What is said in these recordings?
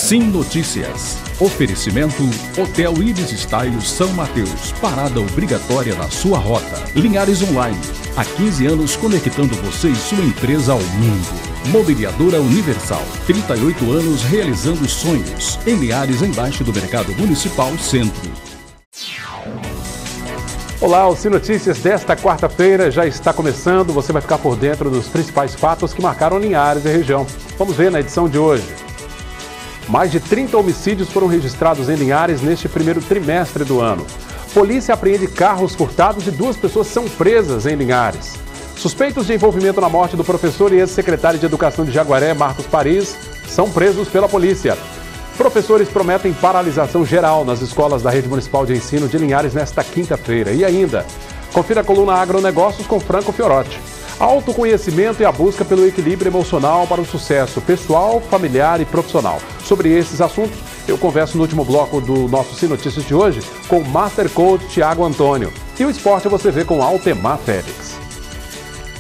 Sim Notícias. Oferecimento Hotel Ibis Style São Mateus. Parada obrigatória na sua rota. Linhares Online. Há 15 anos conectando você e sua empresa ao mundo. Mobiliadora Universal. 38 anos realizando sonhos. Em Linhares, embaixo do Mercado Municipal Centro. Olá, o Sim Notícias desta quarta-feira já está começando. Você vai ficar por dentro dos principais fatos que marcaram Linhares e região. Vamos ver na edição de hoje. Mais de 30 homicídios foram registrados em Linhares neste primeiro trimestre do ano. Polícia apreende carros furtados e 2 pessoas são presas em Linhares. Suspeitos de envolvimento na morte do professor e ex-secretário de Educação de Jaguaré, Marcos Paris, são presos pela polícia. Professores prometem paralisação geral nas escolas da Rede Municipal de Ensino de Linhares nesta quinta-feira. E ainda, confira a coluna Agronegócios com Franco Fiorotti. Autoconhecimento e a busca pelo equilíbrio emocional para o sucesso pessoal, familiar e profissional. Sobre esses assuntos, eu converso no último bloco do nosso Sim Notícias de hoje com o Master Coach Thiago Antônio. E o esporte você vê com Altemar Félix.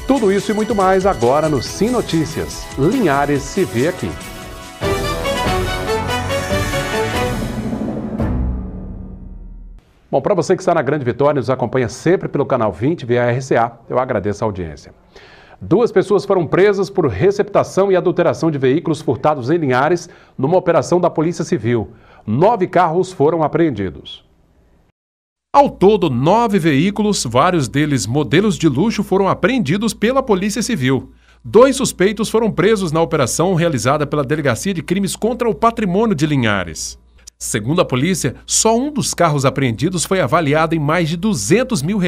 Tudo isso e muito mais agora no Sim Notícias. Linhares se vê aqui. Bom, para você que está na Grande Vitória e nos acompanha sempre pelo canal 20 via RCA, eu agradeço a audiência. 2 pessoas foram presas por receptação e adulteração de veículos furtados em Linhares numa operação da Polícia Civil. 9 carros foram apreendidos. Ao todo, 9 veículos, vários deles modelos de luxo, foram apreendidos pela Polícia Civil. 2 suspeitos foram presos na operação realizada pela Delegacia de Crimes contra o Patrimônio de Linhares. Segundo a polícia, só um dos carros apreendidos foi avaliado em mais de R$200 mil.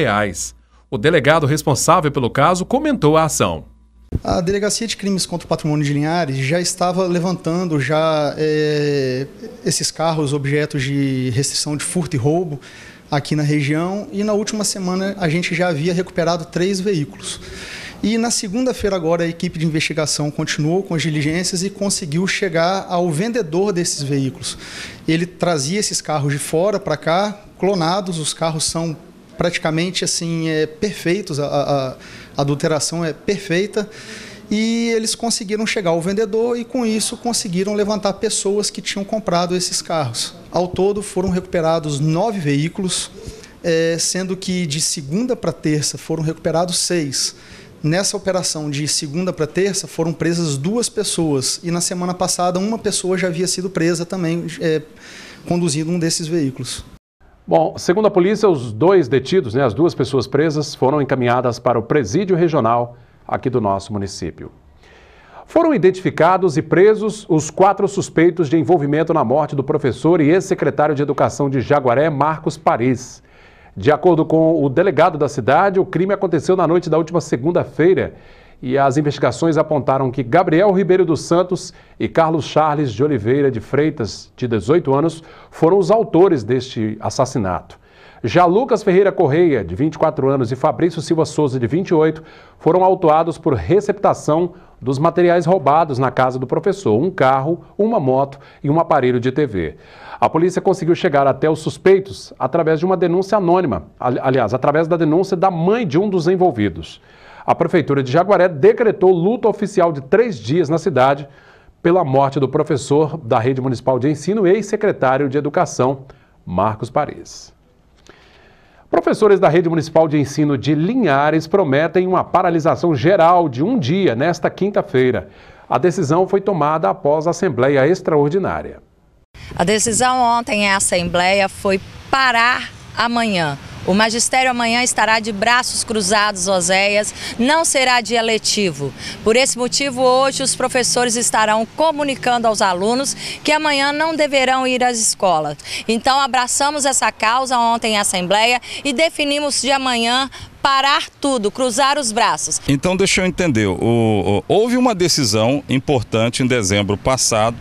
O delegado responsável pelo caso comentou a ação. A Delegacia de Crimes contra o Patrimônio de Linhares já estava levantando esses carros objetos de restrição de furto e roubo aqui na região, e na última semana a gente já havia recuperado 3 veículos. E na segunda-feira agora a equipe de investigação continuou com as diligências e conseguiu chegar ao vendedor desses veículos. Ele trazia esses carros de fora para cá, clonados, os carros são praticamente assim, perfeitos, a adulteração é perfeita, e eles conseguiram chegar ao vendedor e com isso conseguiram levantar pessoas que tinham comprado esses carros. Ao todo foram recuperados 9 veículos, sendo que de segunda para terça foram recuperados 6. Nessa operação de segunda para terça foram presas 2 pessoas e na semana passada uma pessoa já havia sido presa também conduzindo um desses veículos. Bom, segundo a polícia, os 2 detidos, as 2 pessoas presas, foram encaminhadas para o presídio regional aqui do nosso município. Foram identificados e presos os 4 suspeitos de envolvimento na morte do professor e ex-secretário de Educação de Jaguaré, Marcos Paris. De acordo com o delegado da cidade, o crime aconteceu na noite da última segunda-feira e as investigações apontaram que Gabriel Ribeiro dos Santos e Carlos Charles de Oliveira de Freitas, de 18 anos, foram os autores deste assassinato. Já Lucas Ferreira Correia, de 24 anos, e Fabrício Silva Souza, de 28, foram autuados por receptação dos materiais roubados na casa do professor, um carro, uma moto e um aparelho de TV. A polícia conseguiu chegar até os suspeitos através de uma denúncia anônima, aliás, através da denúncia da mãe de um dos envolvidos. A Prefeitura de Jaguaré decretou luto oficial de 3 dias na cidade pela morte do professor da Rede Municipal de Ensino e ex-secretário de Educação, Marcos Paris. Professores da Rede Municipal de Ensino de Linhares prometem uma paralisação geral de 1 dia nesta quinta-feira. A decisão foi tomada após a Assembleia Extraordinária. A decisão ontem em Assembleia foi parar amanhã. O magistério amanhã estará de braços cruzados, Oséias, não será dia letivo. Por esse motivo, hoje os professores estarão comunicando aos alunos que amanhã não deverão ir às escolas. Então, abraçamos essa causa ontem em Assembleia e definimos de amanhã parar tudo, cruzar os braços. Então, deixa eu entender, houve uma decisão importante em dezembro passado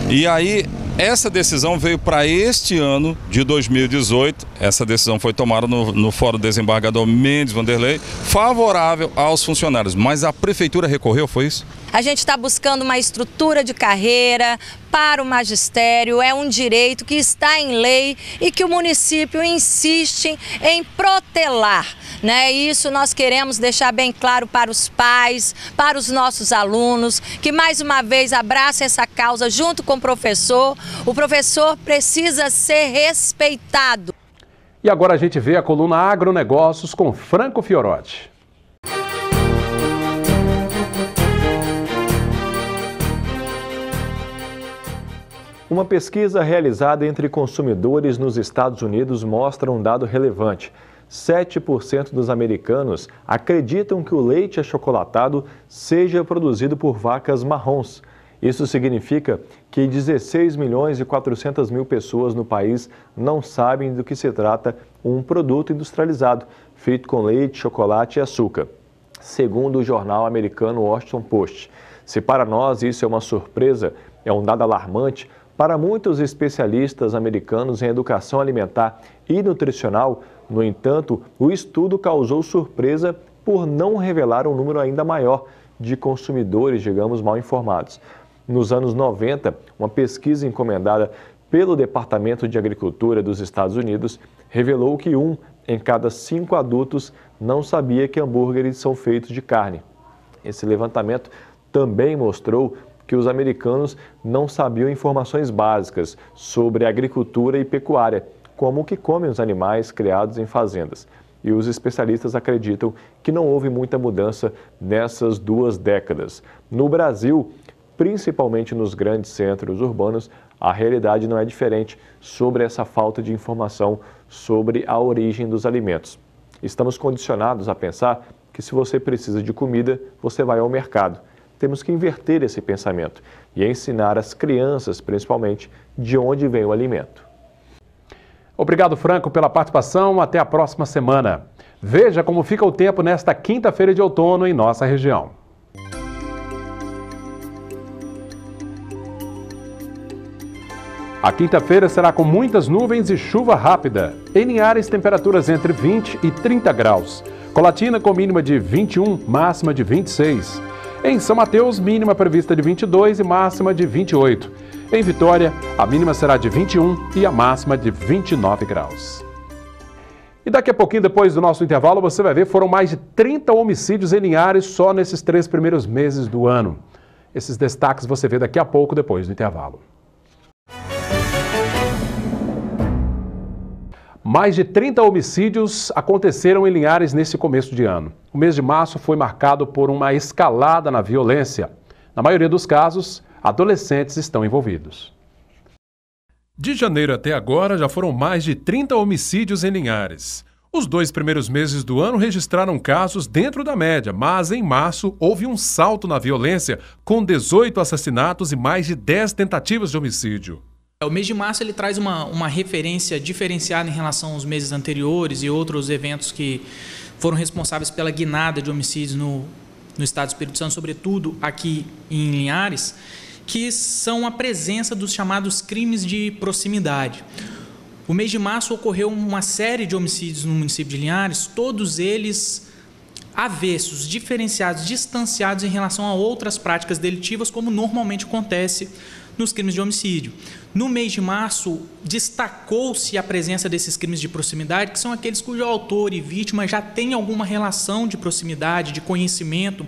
e aí Essa decisão veio para este ano de 2018, essa decisão foi tomada no Fórum Desembargador Mendes Vanderlei, favorável aos funcionários, mas a Prefeitura recorreu, foi isso? A gente está buscando uma estrutura de carreira para o magistério, é um direito que está em lei e que o município insiste em protelar, né? Isso nós queremos deixar bem claro para os pais, para os nossos alunos, que mais uma vez abraça essa causa junto com o professor precisa ser respeitado. E agora a gente vê a coluna Agronegócios com Franco Fiorotti. Uma pesquisa realizada entre consumidores nos Estados Unidos mostra um dado relevante. 7% dos americanos acreditam que o leite achocolatado seja produzido por vacas marrons. Isso significa que 16 milhões e 400 mil pessoas no país não sabem do que se trata um produto industrializado, feito com leite, chocolate e açúcar, segundo o jornal americano Washington Post. Se para nós isso é uma surpresa, é um dado alarmante, para muitos especialistas americanos em educação alimentar e nutricional, no entanto, o estudo causou surpresa por não revelar um número ainda maior de consumidores, digamos, mal informados. Nos anos 90, uma pesquisa encomendada pelo Departamento de Agricultura dos Estados Unidos revelou que 1 em cada 5 adultos não sabia que hambúrgueres são feitos de carne. Esse levantamento também mostrou que os americanos não sabiam informações básicas sobre agricultura e pecuária, como o que comem os animais criados em fazendas. E os especialistas acreditam que não houve muita mudança nessas 2 décadas. No Brasil, principalmente nos grandes centros urbanos, a realidade não é diferente sobre essa falta de informação sobre a origem dos alimentos. Estamos condicionados a pensar que se você precisa de comida, você vai ao mercado. Temos que inverter esse pensamento e ensinar as crianças, principalmente, de onde vem o alimento. Obrigado, Franco, pela participação. Até a próxima semana. Veja como fica o tempo nesta quinta-feira de outono em nossa região. A quinta-feira será com muitas nuvens e chuva rápida. Em Linhares, temperaturas entre 20 e 30 graus. Colatina com mínima de 21, máxima de 26. Em São Mateus, mínima prevista de 22 e máxima de 28. Em Vitória, a mínima será de 21 e a máxima de 29 graus. E daqui a pouquinho, depois do nosso intervalo, você vai ver, foram mais de 30 homicídios em Linhares só nesses 3 primeiros meses do ano. Esses destaques você vê daqui a pouco, depois do intervalo. Mais de 30 homicídios aconteceram em Linhares nesse começo de ano. O mês de março foi marcado por uma escalada na violência. Na maioria dos casos, adolescentes estão envolvidos. De janeiro até agora, já foram mais de 30 homicídios em Linhares. Os 2 primeiros meses do ano registraram casos dentro da média, mas em março houve um salto na violência, com 18 assassinatos e mais de 10 tentativas de homicídio. O mês de março ele traz uma referência diferenciada em relação aos meses anteriores e outros eventos que foram responsáveis pela guinada de homicídios no estado do Espírito Santo, sobretudo aqui em Linhares, que são a presença dos chamados crimes de proximidade. O mês de março ocorreu uma série de homicídios no município de Linhares, todos eles avessos, diferenciados, distanciados em relação a outras práticas delitivas, como normalmente acontece nos crimes de homicídio. No mês de março, destacou-se a presença desses crimes de proximidade, que são aqueles cujo autor e vítima já têm alguma relação de proximidade, de conhecimento,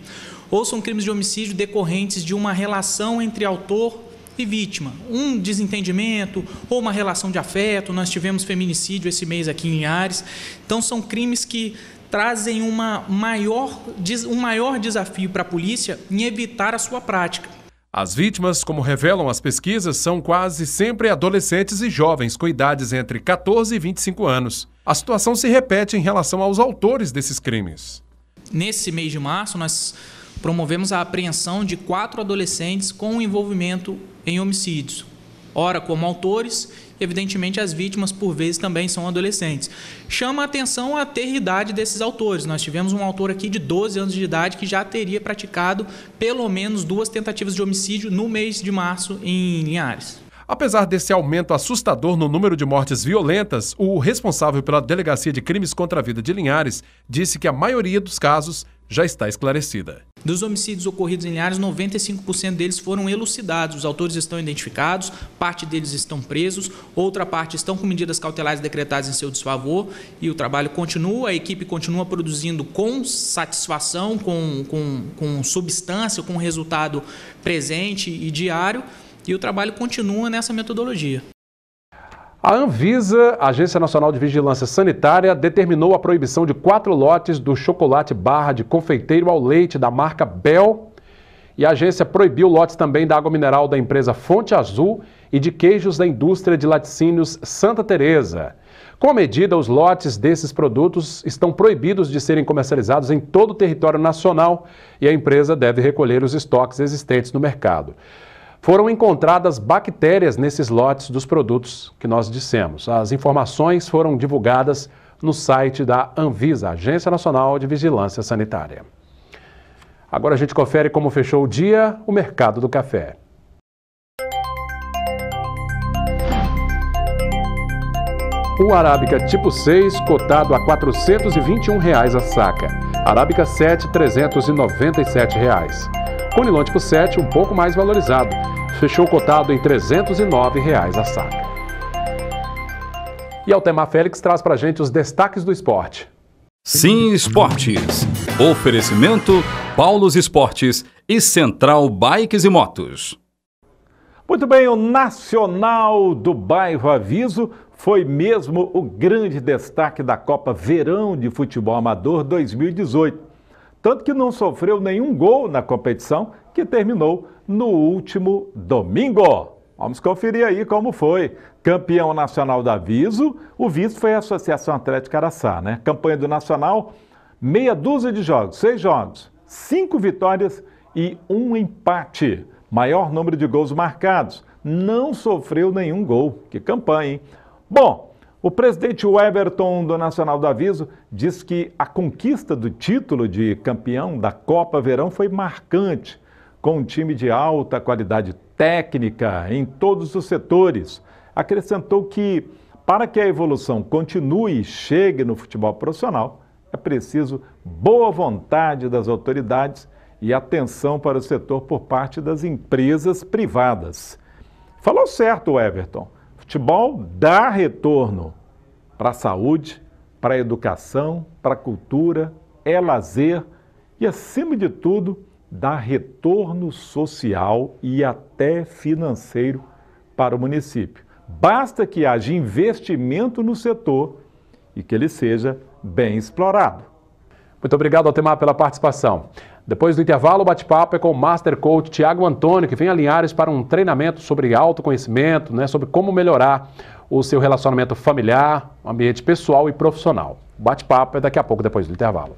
ou são crimes de homicídio decorrentes de uma relação entre autor e vítima, um desentendimento ou uma relação de afeto. Nós tivemos feminicídio esse mês aqui em Linhares. Então, são crimes que trazem um maior desafio para a polícia em evitar a sua prática. As vítimas, como revelam as pesquisas, são quase sempre adolescentes e jovens com idades entre 14 e 25 anos. A situação se repete em relação aos autores desses crimes. Nesse mês de março, nós promovemos a apreensão de 4 adolescentes com envolvimento em homicídios. Ora, como autores, evidentemente as vítimas, por vezes, também são adolescentes. Chama a atenção a tenridade desses autores. Nós tivemos um autor aqui de 12 anos de idade que já teria praticado pelo menos 2 tentativas de homicídio no mês de março em Linhares. Apesar desse aumento assustador no número de mortes violentas, o responsável pela Delegacia de Crimes contra a Vida de Linhares disse que a maioria dos casos já está esclarecida. Dos homicídios ocorridos em Linhares, 95% deles foram elucidados. Os autores estão identificados, parte deles estão presos, outra parte estão com medidas cautelares decretadas em seu desfavor e o trabalho continua, a equipe continua produzindo com satisfação, com substância, com resultado presente e diário, e o trabalho continua nessa metodologia. A Anvisa, Agência Nacional de Vigilância Sanitária, determinou a proibição de 4 lotes do chocolate barra de confeiteiro ao leite da marca Bel. E a agência proibiu lotes também da água mineral da empresa Fonte Azul e de queijos da indústria de laticínios Santa Teresa. Com a medida, os lotes desses produtos estão proibidos de serem comercializados em todo o território nacional e a empresa deve recolher os estoques existentes no mercado. Foram encontradas bactérias nesses lotes dos produtos que nós dissemos. As informações foram divulgadas no site da Anvisa, Agência Nacional de Vigilância Sanitária. Agora a gente confere como fechou o dia o mercado do café. O Arábica tipo 6, cotado a R$ 421 a saca. Arábica 7, R$ 397. Conilon tipo 7, um pouco mais valorizado. Fechou cotado em R$ 309 a saca. E Altemar Félix traz pra gente os destaques do esporte. Sim Esportes. Oferecimento Paulos Esportes e Central Bikes e Motos. Muito bem, o Nacional do Bairro Aviso foi mesmo o grande destaque da Copa Verão de Futebol Amador 2018. Tanto que não sofreu nenhum gol na competição, que terminou no último domingo. Vamos conferir aí como foi. Campeão nacional do Aviso, o vice foi a Associação Atlética Araçá, né? Campanha do Nacional, meia dúzia de jogos, 6 jogos, 5 vitórias e 1 empate. Maior número de gols marcados. Não sofreu nenhum gol. Que campanha, hein? Bom, o presidente Everton do Nacional do Aviso diz que a conquista do título de campeão da Copa Verão foi marcante, com um time de alta qualidade técnica em todos os setores. Acrescentou que, para que a evolução continue e chegue no futebol profissional, é preciso boa vontade das autoridades e atenção para o setor por parte das empresas privadas. Falou certo o Everton. Futebol dá retorno para a saúde, para a educação, para a cultura, é lazer e, acima de tudo, dá retorno social e até financeiro para o município. Basta que haja investimento no setor e que ele seja bem explorado. Muito obrigado, Altemar, pela participação. Depois do intervalo, o bate-papo é com o Master Coach Tiago Antônio, que vem a Linhares para um treinamento sobre autoconhecimento, sobre como melhorar o seu relacionamento familiar, ambiente pessoal e profissional. O bate-papo é daqui a pouco, depois do intervalo.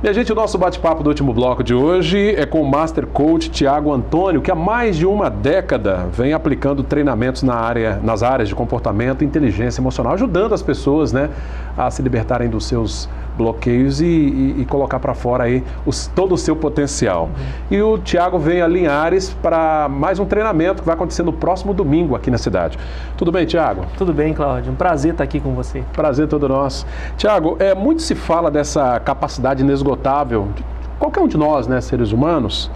Minha gente, o nosso bate-papo do último bloco de hoje é com o Master Coach Tiago Antônio, que há mais de uma década vem aplicando treinamentos nas áreas de comportamento e inteligência emocional, ajudando as pessoas a se libertarem dos seus bloqueios e colocar para fora aí todo o seu potencial. E o Tiago vem a Linhares para mais um treinamento que vai acontecer no próximo domingo aqui na cidade. Tudo bem, Tiago? Tudo bem, Cláudio. Um prazer estar aqui com você. Prazer todo nosso. Tiago, muito se fala dessa capacidade inesgotável de qualquer um de nós, seres humanos,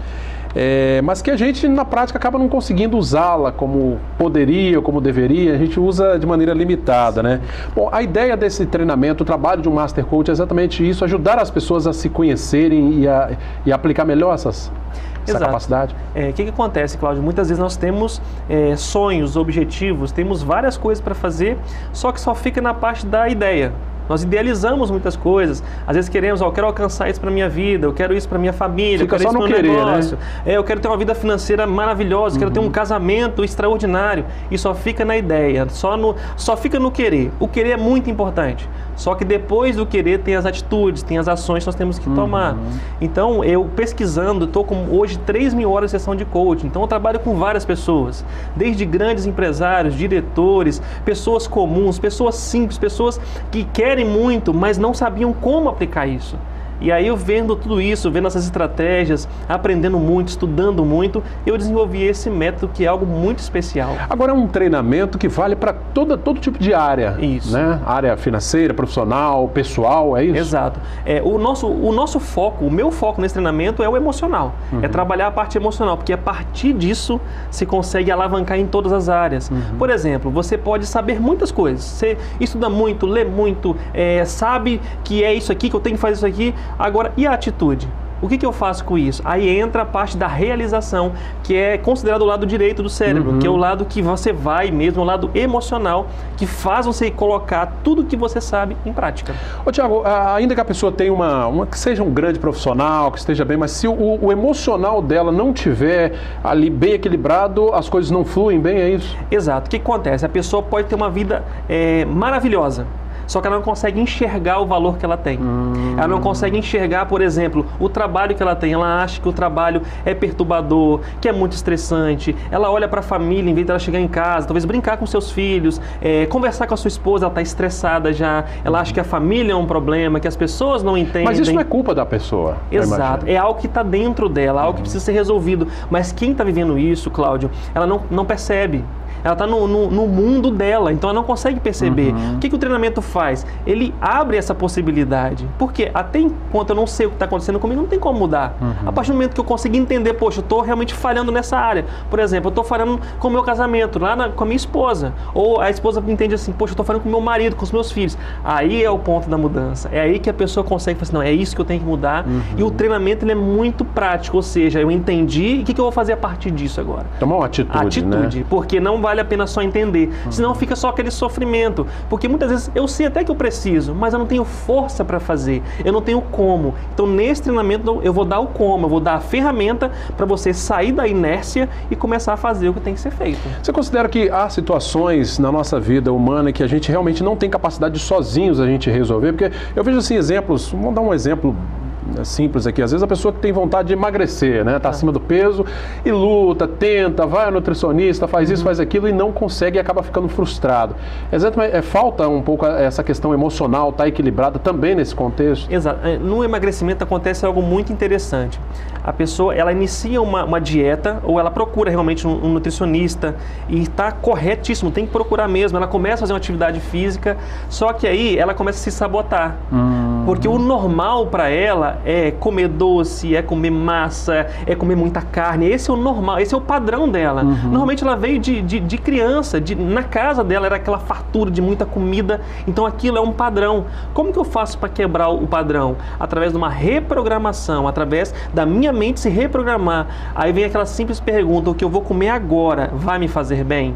mas que a gente, na prática, acaba não conseguindo usá-la como poderia ou como deveria, a gente usa de maneira limitada, Bom, a ideia desse treinamento, o trabalho de um Master Coach é exatamente isso, ajudar as pessoas a se conhecerem e aplicar melhor essa capacidade. O que acontece, Cláudio? Muitas vezes nós temos sonhos, objetivos, temos várias coisas para fazer, só que só fica na parte da ideia. Nós idealizamos muitas coisas. Às vezes queremos, eu quero alcançar isso para minha vida, eu quero isso para minha família, fica eu quero só isso no querer, negócio. Eu quero ter uma vida financeira maravilhosa, quero ter um casamento extraordinário. E só fica na ideia, só fica no querer. O querer é muito importante. Só que depois do querer tem as atitudes, tem as ações que nós temos que tomar. Então, eu pesquisando, estou com hoje 3.000 horas de sessão de coaching. Então, eu trabalho com várias pessoas, desde grandes empresários, diretores, pessoas comuns, pessoas simples, pessoas que querem muito, mas não sabiam como aplicar isso. E aí eu vendo tudo isso, vendo essas estratégias, aprendendo muito, estudando muito, eu desenvolvi esse método que é algo muito especial. Agora é um treinamento que vale para todo tipo de área. Isso. Né? Área financeira, profissional, pessoal, é isso? Exato. O nosso foco, o meu foco nesse treinamento é o emocional. É trabalhar a parte emocional, porque a partir disso se consegue alavancar em todas as áreas. Por exemplo, você pode saber muitas coisas. Você estuda muito, lê muito, sabe que é isso aqui, que eu tenho que fazer isso aqui. Agora, e a atitude? O que eu faço com isso? Aí entra a parte da realização, que é considerado o lado direito do cérebro, que é o lado que você vai mesmo, o lado emocional, que faz você colocar tudo que você sabe em prática. Ô Tiago, ainda que a pessoa tenha que seja um grande profissional, que esteja bem, mas se o emocional dela não tiver ali bem equilibrado, as coisas não fluem bem, é isso? Exato. O que acontece? A pessoa pode ter uma vida maravilhosa, só que ela não consegue enxergar o valor que ela tem. Ela não consegue enxergar, por exemplo, o trabalho que ela tem. Ela acha que o trabalho é perturbador, que é muito estressante. Ela olha para a família, em vez de ela chegar em casa, talvez brincar com seus filhos, conversar com a sua esposa, ela está estressada já. Ela acha que a família é um problema, que as pessoas não entendem. Mas isso não é culpa da pessoa. Exato. É algo que está dentro dela, algo que precisa ser resolvido. Mas quem está vivendo isso, Cláudio, ela não percebe. Ela está no mundo dela, então ela não consegue perceber. O que o treinamento faz? Ele abre essa possibilidade. Porque até enquanto eu não sei o que está acontecendo comigo, não tem como mudar. A partir do momento que eu conseguir entender, poxa, eu estou realmente falhando nessa área. Por exemplo, eu estou falhando com o meu casamento, com a minha esposa. Ou a esposa entende assim, poxa, eu estou falando com o meu marido, com os meus filhos. Aí é o ponto da mudança. É aí que a pessoa consegue falar assim, não, é isso que eu tenho que mudar. E o treinamento ele é muito prático, ou seja, eu entendi e o que eu vou fazer a partir disso agora? Tomar uma atitude, né? Porque não vale a pena só entender, senão fica só aquele sofrimento, porque muitas vezes eu sei até que eu preciso, mas eu não tenho força para fazer, eu não tenho como. Então nesse treinamento eu vou dar o como, eu vou dar a ferramenta para você sair da inércia e começar a fazer o que tem que ser feito. Você considera que há situações na nossa vida humana que a gente realmente não tem capacidade de sozinhos a gente resolver? Porque eu vejo assim exemplos, vamos dar um exemplo simples aqui, às vezes a pessoa que tem vontade de emagrecer, né, tá acima do peso e luta, tenta, vai ao nutricionista, faz isso, faz aquilo e não consegue e acaba ficando frustrado. Exatamente, falta um pouco essa questão emocional, tá equilibrada também nesse contexto? Exato. No emagrecimento acontece algo muito interessante. A pessoa, ela inicia uma dieta ou ela procura realmente um nutricionista e está corretíssimo, tem que procurar mesmo. Ela começa a fazer uma atividade física, só que aí ela começa a se sabotar. Porque o normal para ela é comer doce, é comer massa, é comer muita carne. Esse é o normal, esse é o padrão dela. Normalmente ela veio de criança, na casa dela era aquela fartura de muita comida, então aquilo é um padrão. Como que eu faço para quebrar o padrão? Através de uma reprogramação, através da minha mente se reprogramar. Aí vem aquela simples pergunta, o que eu vou comer agora vai me fazer bem?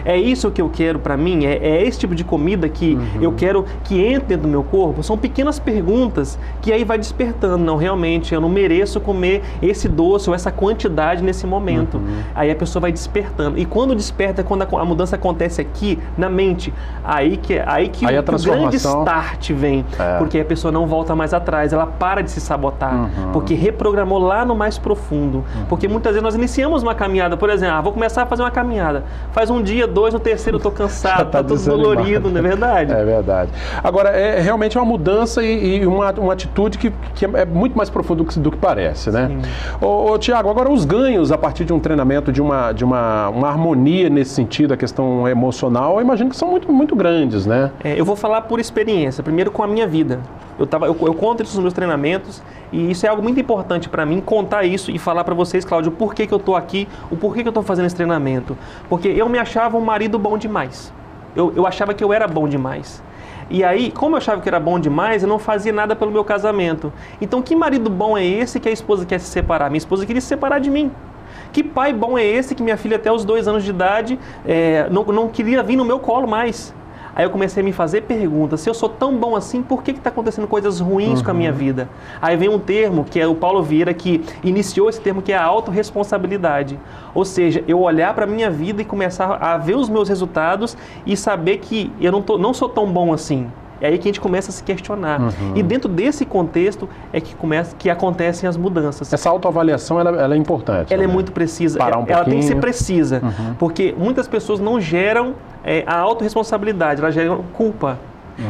É isso que eu quero para mim? É esse tipo de comida que eu quero que entre dentro do meu corpo? São pequenas perguntas que aí vai despertando. Não, realmente, eu não mereço comer esse doce ou essa quantidade nesse momento. Aí a pessoa vai despertando. E quando desperta, quando a mudança acontece aqui, na mente, aí o grande start vem. Porque a pessoa não volta mais atrás, ela para de se sabotar. Porque reprogramou lá no mais profundo. Porque muitas vezes nós iniciamos uma caminhada, por exemplo, vou começar a fazer uma caminhada. Faz um dia, dois, no terceiro eu tô cansado, tá todo dolorido, não é verdade? É verdade. Agora, realmente é uma mudança e uma atitude que é muito mais profunda do que parece, né? Ô Tiago, agora os ganhos a partir de um treinamento, de uma harmonia nesse sentido, a questão emocional, eu imagino que são muito, muito grandes, né? Eu vou falar por experiência, primeiro com a minha vida. Eu conto isso nos meus treinamentos e isso é algo muito importante para mim, contar isso e falar para vocês, Cláudio, por que eu estou aqui, o porquê que eu estou fazendo esse treinamento. Porque eu me achava um marido bom demais. Eu achava que eu era bom demais. E aí, como eu achava que era bom demais, eu não fazia nada pelo meu casamento. Então, que marido bom é esse que a esposa quer se separar? Minha esposa queria se separar de mim. Que pai bom é esse que minha filha até os 2 anos de idade não queria vir no meu colo mais? Aí eu comecei a me fazer perguntas, se eu sou tão bom assim, por que está acontecendo coisas ruins com a minha vida? Aí vem um termo, que é o Paulo Vieira, que iniciou esse termo, que é a autorresponsabilidade. Ou seja, eu olhar para a minha vida e começar a ver os meus resultados e saber que eu não sou tão bom assim. É aí que a gente começa a se questionar. E dentro desse contexto é que acontecem as mudanças. Essa autoavaliação ela é importante. Ela é muito precisa. Ela tem que ser precisa. Porque muitas pessoas não geram a autorresponsabilidade, elas geram culpa.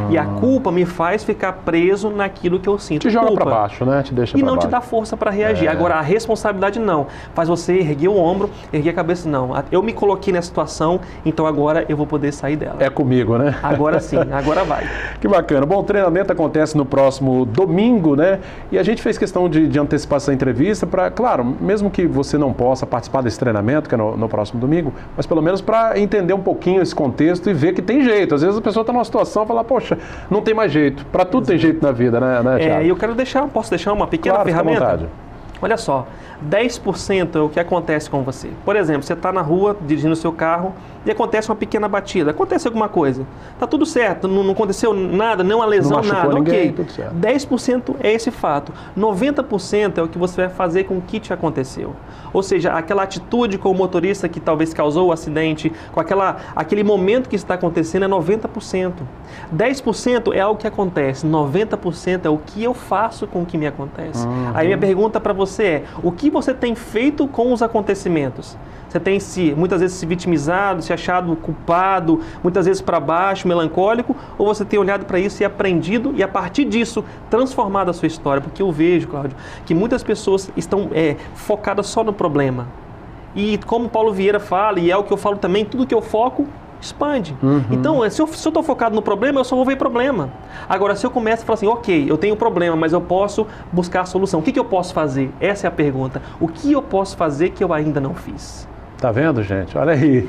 E a culpa me faz ficar preso naquilo que eu sinto. Te joga culpa. para baixo, né? Te deixa E pra não baixo. te dá força para reagir. Agora, a responsabilidade não. Faz você erguer o ombro, erguer a cabeça. Não, eu me coloquei nessa situação, então agora eu vou poder sair dela. É comigo, né? Agora sim, agora vai. Que bacana. Bom, o treinamento acontece no próximo domingo, né? E a gente fez questão de antecipar essa entrevista para, claro, mesmo que você não possa participar desse treinamento, que é no próximo domingo, mas pelo menos para entender um pouquinho esse contexto e ver que tem jeito. Às vezes a pessoa está numa situação e fala, poxa, não tem mais jeito. Para tudo tem jeito na vida, né, Thiago? E eu quero posso deixar uma pequena Claro, ferramenta? fica à vontade. Olha só, 10% é o que acontece com você. Por exemplo, você está na rua dirigindo o seu carro e acontece uma pequena batida, acontece alguma coisa. Tá tudo certo, não aconteceu nada, não há lesão, não nada, ninguém, ok. tudo certo. 10% é esse fato. 90% é o que você vai fazer com o que te aconteceu. Ou seja, aquela atitude com o motorista que talvez causou o acidente, com aquele momento que está acontecendo é 90%. 10% é algo que acontece, 90% é o que eu faço com o que me acontece. Aí minha pergunta para você é, o que você tem feito com os acontecimentos? Você tem muitas vezes se vitimizado, se achado culpado, muitas vezes para baixo, melancólico, ou você tem olhado para isso e aprendido e a partir disso transformado a sua história? Porque eu vejo, Cláudio, que muitas pessoas estão focadas só no problema. E como Paulo Vieira fala, e é o que eu falo também, tudo que eu foco expande. Então, se eu estou focado no problema, eu só vou ver problema. Agora, se eu começo a falar assim, ok, eu tenho um problema, mas eu posso buscar a solução. O que eu posso fazer? Essa é a pergunta. O que eu posso fazer que eu ainda não fiz? Tá vendo, gente? Olha aí,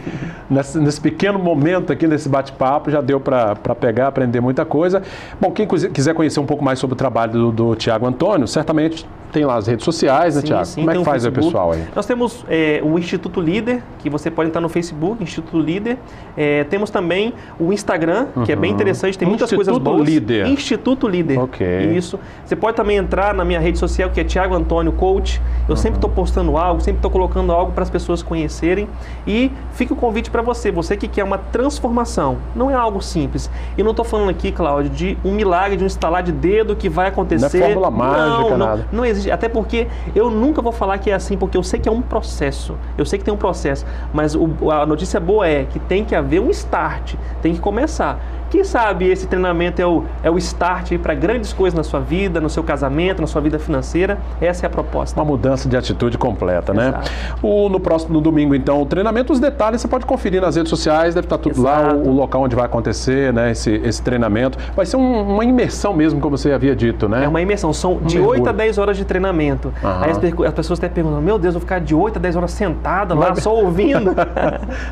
nesse pequeno momento aqui, nesse bate-papo, já deu para pegar, aprender muita coisa. Bom, quem quiser conhecer um pouco mais sobre o trabalho do Thiago Antônio, certamente tem lá as redes sociais, né, Thiago? Sim, como é que faz o pessoal aí? Nós temos o Instituto Líder, que você pode entrar no Facebook, Instituto Líder. Temos também o Instagram, que é bem interessante, tem muitas coisas boas. Líder. Instituto Líder. Ok. Isso. Você pode também entrar na minha rede social, que é Thiago Antônio Coach. Eu sempre estou postando algo, sempre estou colocando algo para as pessoas conhecerem. E fica o convite para você que quer uma transformação. Não é algo simples. E não estou falando aqui, Cláudio, de um milagre, de um estalar de dedo que vai acontecer. Não é fórmula mágica, nada. Não existe. Até porque eu nunca vou falar que é assim, porque eu sei que é um processo. Eu sei que tem um processo. Mas a notícia boa é que tem que haver um start. Tem que começar. Quem sabe esse treinamento é o start para grandes coisas na sua vida, no seu casamento, na sua vida financeira. Essa é a proposta. Uma mudança de atitude completa, né? Exato. No domingo, então, o treinamento, os detalhes você pode conferir nas redes sociais, deve estar tudo lá, o local onde vai acontecer, né, esse treinamento. Vai ser uma imersão mesmo, como você havia dito, né? É uma imersão, são de 8 a 10 horas de treinamento. Aí as pessoas até perguntam, meu Deus, eu vou ficar de 8 a 10 horas sentada lá, só ouvindo?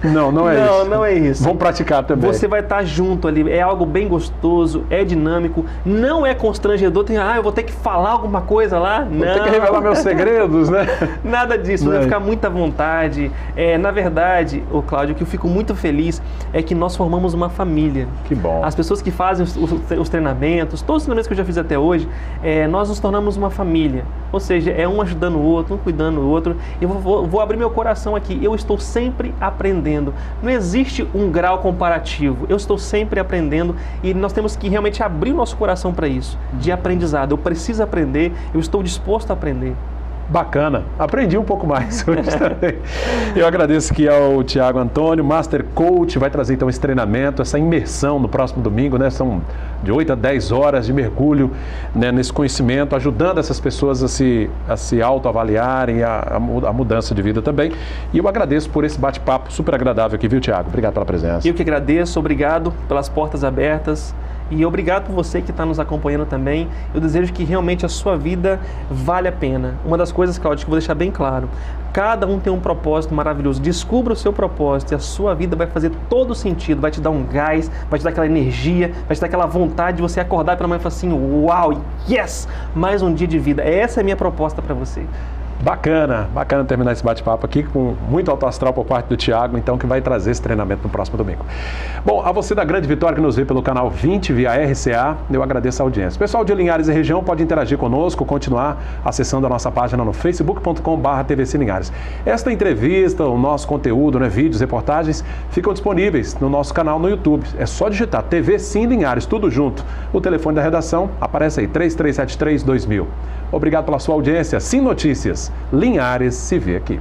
Não é isso. Não é isso. Vamos praticar também. Você vai estar junto ali. É algo bem gostoso, é dinâmico, não é constrangedor, eu vou ter que falar alguma coisa lá. Não. Vou ter que revelar meus segredos, né? Nada disso, você vai ficar muito à vontade. Na verdade, Cláudio, o que eu fico muito feliz é que nós formamos uma família. Que bom. As pessoas que fazem os treinamentos, todos os treinamentos que eu já fiz até hoje, nós nos tornamos uma família. Ou seja, é um ajudando o outro, um cuidando do outro. Eu vou abrir meu coração aqui, eu estou sempre aprendendo. Não existe um grau comparativo, eu estou sempre aprendendo. E nós temos que realmente abrir o nosso coração para isso, de aprendizado. Eu preciso aprender, eu estou disposto a aprender. Bacana, aprendi um pouco mais hoje também. Eu agradeço aqui ao Thiago Antônio, Master Coach, vai trazer então esse treinamento, essa imersão no próximo domingo, né? São de 8 a 10 horas de mergulho, né, nesse conhecimento, ajudando essas pessoas a se autoavaliarem, a mudança de vida também. E eu agradeço por esse bate-papo super agradável aqui, viu, Thiago? Obrigado pela presença. Eu que agradeço, obrigado pelas portas abertas. E obrigado por você que está nos acompanhando também. Eu desejo que realmente a sua vida vale a pena. Uma das coisas, Cláudio, que eu vou deixar bem claro, cada um tem um propósito maravilhoso. Descubra o seu propósito e a sua vida vai fazer todo sentido. Vai te dar um gás, vai te dar aquela energia, vai te dar aquela vontade de você acordar pela manhã e falar assim, uau, yes, mais um dia de vida. Essa é a minha proposta para você. Bacana terminar esse bate-papo aqui com muito alto astral por parte do Thiago, então, que vai trazer esse treinamento no próximo domingo. Bom, a você da Grande Vitória que nos vê pelo canal 20 via RCA, eu agradeço a audiência. Pessoal de Linhares e região pode interagir conosco, continuar acessando a nossa página no facebook.com/TVC Linhares. Esta entrevista, o nosso conteúdo, né, vídeos, reportagens, ficam disponíveis no nosso canal no YouTube. É só digitar TV Sim Linhares, tudo junto. O telefone da redação aparece aí, 3373-2000. Obrigado pela sua audiência. Sim Notícias. Linhares se vê aqui.